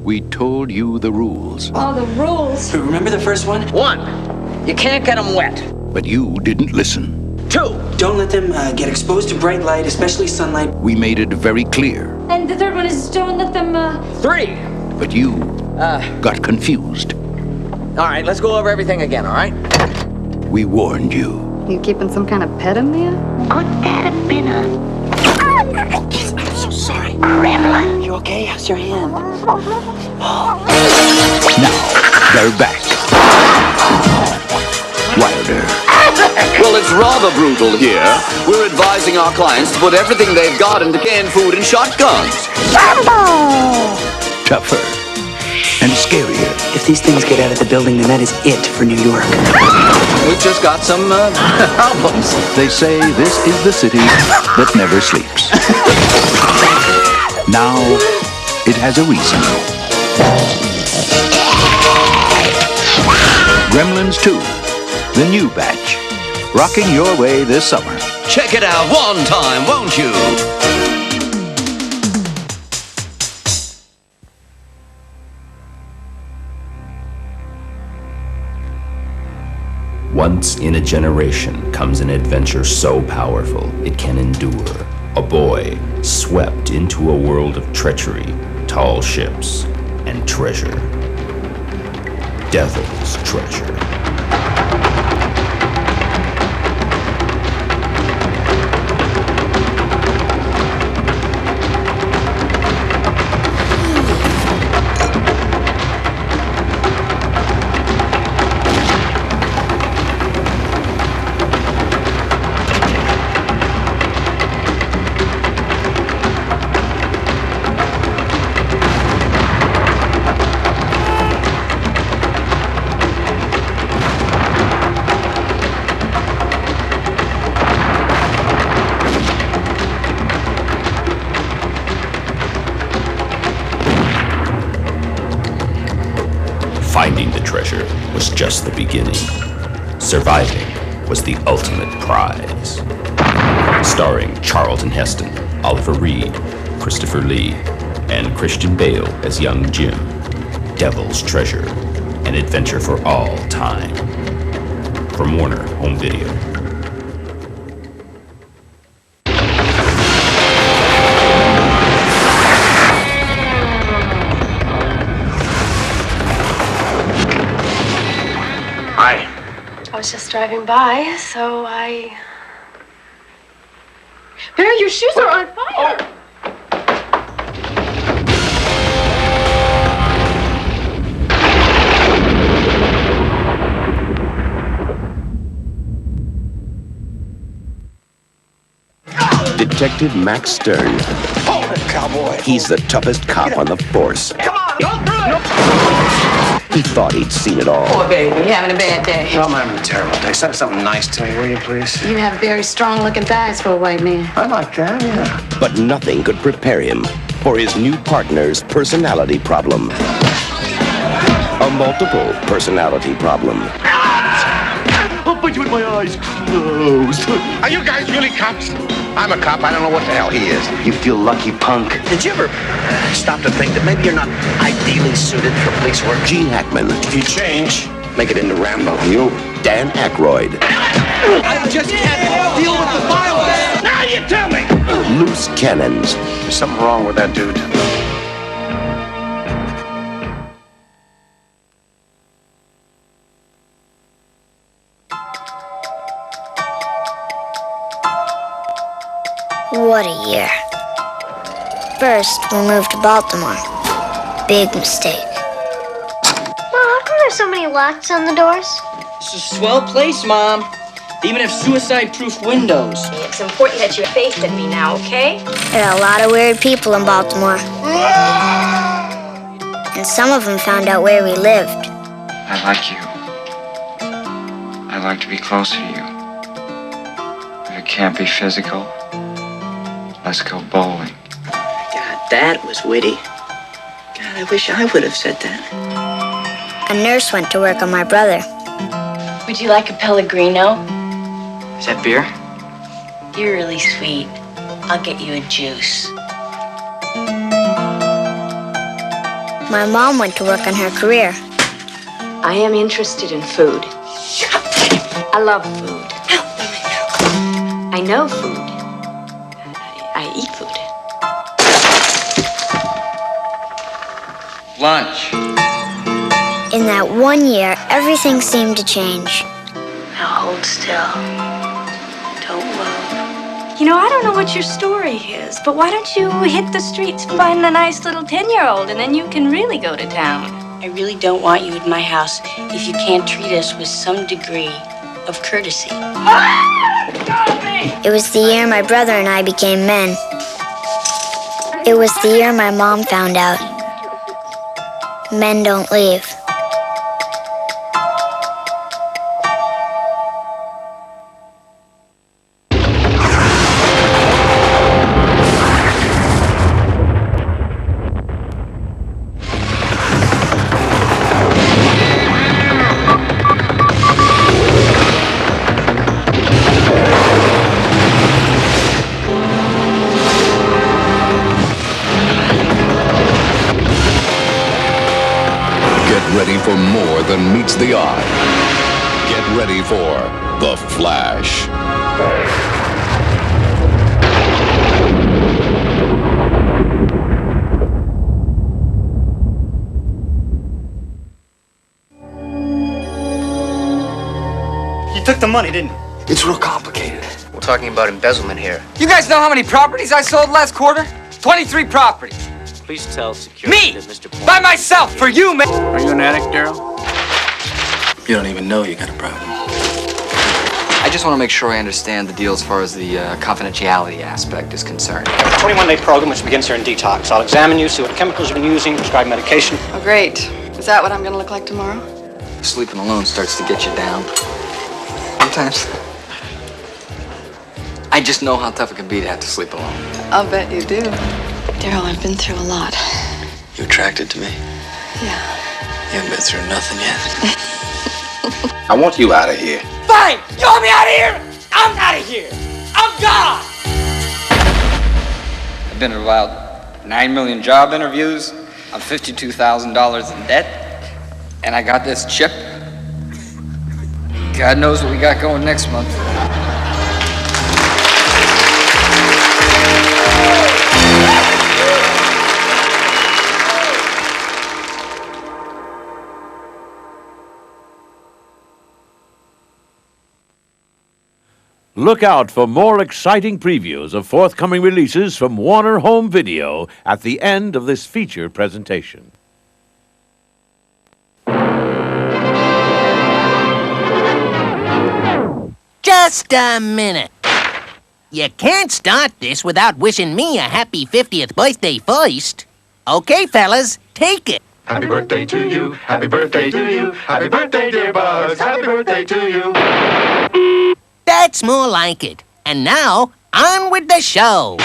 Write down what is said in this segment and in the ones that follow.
We told you the rules. Oh, the rules. Remember the first one? 1, you can't get them wet. But you didn't listen. 2, Don't let them get exposed to bright light, especially sunlight. We made it very clear. And the third one is don't let them, 3. But you got confused. All right, let's go over everything again, all right? We warned you. You keeping some kind of pet in there? Could that have been a... I'm so sorry. Gremlin? You okay? How's your hand? Now, they're back. Wilder. Well, it's rather brutal here. We're advising our clients to put everything they've got into canned food and shotguns. Tougher. And scarier. If these things get out of the building, then that is it for New York. We've just got some albums. They say this is the city that never sleeps. Now, it has a reason. Gremlins 2, the new batch, rocking your way this summer. Check it out one time, won't you? Once in a generation comes an adventure so powerful it can endure. A boy swept into a world of treachery, tall ships, and treasure. Devil's Treasure. Finding the treasure was just the beginning. Surviving was the ultimate prize. Starring Charlton Heston, Oliver Reed, Christopher Lee, and Christian Bale as young Jim. Devil's Treasure, an adventure for all time. From Warner Home Video. I was just driving by, so I... Barry, your shoes are on fire! Detective Max Stern. Hold it, cowboy. He's the toughest cop on the force. Come on, go through it. He thought he'd seen it all. Poor baby, you having a bad day. No, I'm having a terrible day. Say something nice to me, will you, please? You have very strong-looking thighs for a white man. I like that, yeah. But nothing could prepare him for his new partner's personality problem. A multiple personality problem. I'll bite you with my eyes closed. Are you guys really cops? I'm a cop. I don't know what the hell he is. You feel lucky, punk. Did you ever stop to think that maybe you're not ideally suited for police work? Gene Hackman. If you change, make it into Rambo. You, Dan Aykroyd. I just can't deal with the violence. Now you tell me. Loose cannons. There's something wrong with that dude. What a year. First, we moved to Baltimore. Big mistake. Mom, how come there's so many locks on the doors? It's a swell place, Mom. They even have suicide-proof windows. It's important that you faith in me now, okay? There are a lot of weird people in Baltimore. And some of them found out where we lived. I like you. I'd like to be closer to you. If it can't be physical, let's go bowling. God, that was witty. God, I wish I would have said that. A nurse went to work on my brother. Would you like a Pellegrino? Is that beer? You're really sweet. I'll get you a juice. my mom went to work on her career. I am interested in food. I love food. I know food. I eat food. Lunch. In that 1 year, everything seemed to change. Now hold still. Don't move. You know, I don't know what your story is, but why don't you hit the streets and find a nice little 10-year-old, and then you can really go to town. I really don't want you at my house if you can't treat us with some degree of courtesy. It was the year my brother and I became men. It was the year my mom found out. Men don't leave. Ready for more than meets the eye. Get ready for The Flash. You took the money, didn't you? It's real complicated. We're talking about embezzlement here. You guys know how many properties I sold last quarter? 23 properties. Please tell security that Mr. By myself, for you, man. Are you an addict, Daryl? You don't even know you got a problem. I just want to make sure I understand the deal as far as the confidentiality aspect is concerned. I have a 21-day program which begins here in detox. I'll examine you, see what chemicals you've been using, prescribe medication. Oh, great. Is that what I'm going to look like tomorrow? Sleeping alone starts to get you down. Sometimes. I just know how tough it can be to have to sleep alone. I'll bet you do. Daryl, I've been through a lot. You attracted to me? Yeah. You haven't been through nothing yet. I want you out of here. Fine! You want me out of here? I'm out of here! I'm gone! I've been to about 9 million job interviews. I'm $52,000 in debt. And I got this chip. God knows what we got going next month. Look out for more exciting previews of forthcoming releases from Warner Home Video at the end of this feature presentation. Just a minute. You can't start this without wishing me a happy 50th birthday first. Okay, fellas, take it. Happy birthday to you. Happy birthday to you. Happy birthday, dear Buzz. Happy birthday to you. That's more like it. And now, on with the show.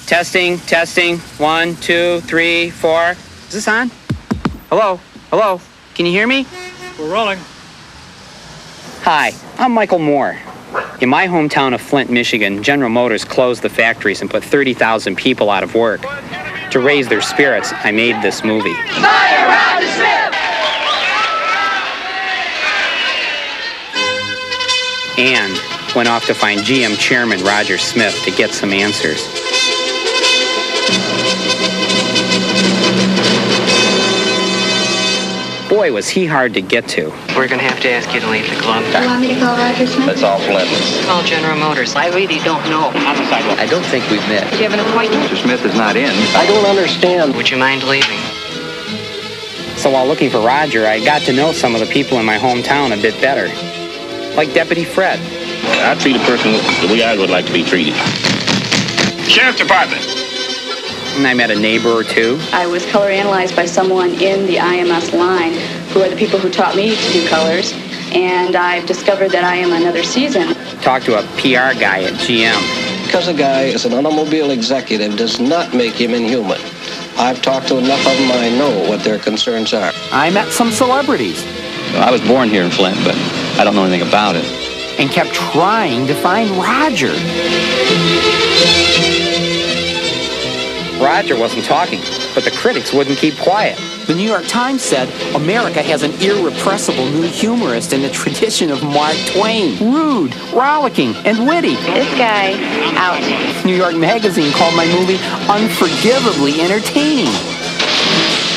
Testing, testing. 1, 2, 3, 4. Is this on? Hello? Hello? Can you hear me? We're rolling. Hi, I'm Michael Moore. In my hometown of Flint, Michigan, General Motors closed the factories and put 30,000 people out of work. To raise their spirits, I made this movie. Fire Roger Smith! And went off to find GM Chairman Roger Smith to get some answers. Boy, was he hard to get to. We're gonna have to ask you to leave the club. You want me to call Roger Smith? That's all Flint. Call General Motors. I really don't know. On the sidewalk. I don't think we've met. Do you have an appointment? Mr. Smith is not in. I don't understand. Would you mind leaving? So while looking for Roger, I got to know some of the people in my hometown a bit better. Like Deputy Fred. I treat a person the way I would like to be treated. Sheriff's Department. And I met a neighbor or two. I was color analyzed by someone in the IMS line, who are the people who taught me to do colors, and I've discovered that I am another season. Talked to a PR guy at GM. Because a guy is an automobile executive does not make him inhuman. I've talked to enough of them, I know what their concerns are. I met some celebrities. I was born here in Flint, but I don't know anything about it. And kept trying to find Roger. Roger wasn't talking, but the critics wouldn't keep quiet. The New York Times said, America has an irrepressible new humorist in the tradition of Mark Twain. Rude, rollicking, and witty. This guy, out. New York Magazine called my movie unforgivably entertaining.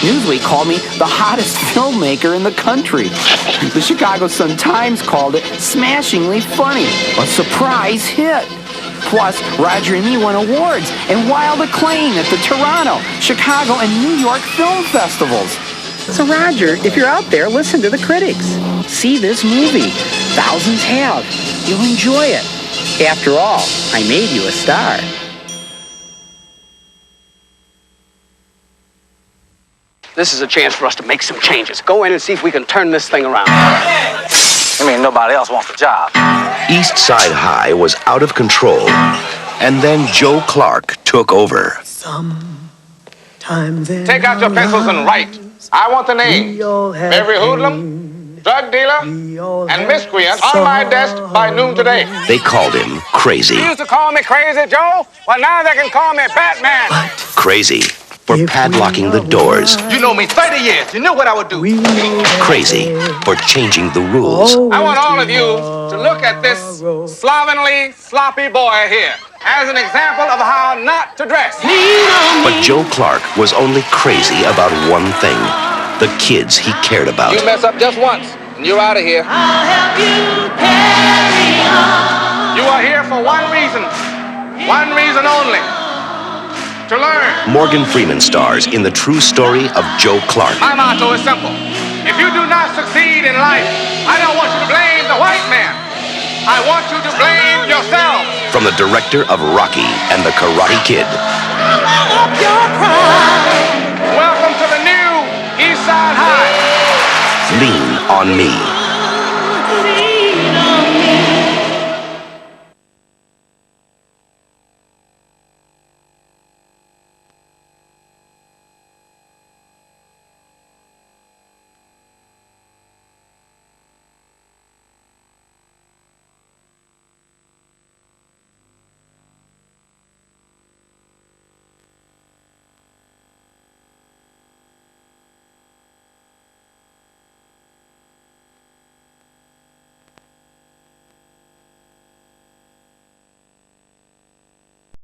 Newsweek called me the hottest filmmaker in the country. The Chicago Sun-Times called it smashingly funny. A surprise hit. Plus, Roger and me won awards and wild acclaim at the Toronto, Chicago, and New York film festivals. So Roger, if you're out there, listen to the critics. See this movie. Thousands have. You'll enjoy it. After all, I made you a star. This is a chance for us to make some changes. Go in and see if we can turn this thing around. I mean, nobody else wants the job. East Side High was out of control, and then Joe Clark took over. Take out your pencils and write. I want the name. Every hoodlum, drug dealer, and miscreant on my desk by noon today. They called him Crazy. You used to call me Crazy Joe? Well, now they can call me Batman. Crazy for padlocking the doors. You know me 30 years. You knew what I would do. Crazy for changing the rules. I want all of you to look at this slovenly, sloppy boy here as an example of how not to dress. But Joe Clark was only crazy about one thing: the kids he cared about. You mess up just once, and you're out of here. I'll help you carry on. You are here for one reason only: to learn. Morgan Freeman stars in the true story of Joe Clark. My motto is simple: if you do not succeed in life, I don't want you to blame the white man. I want you to blame yourself. From the director of Rocky and the Karate Kid. Welcome to the new East Side High. Lean on Me.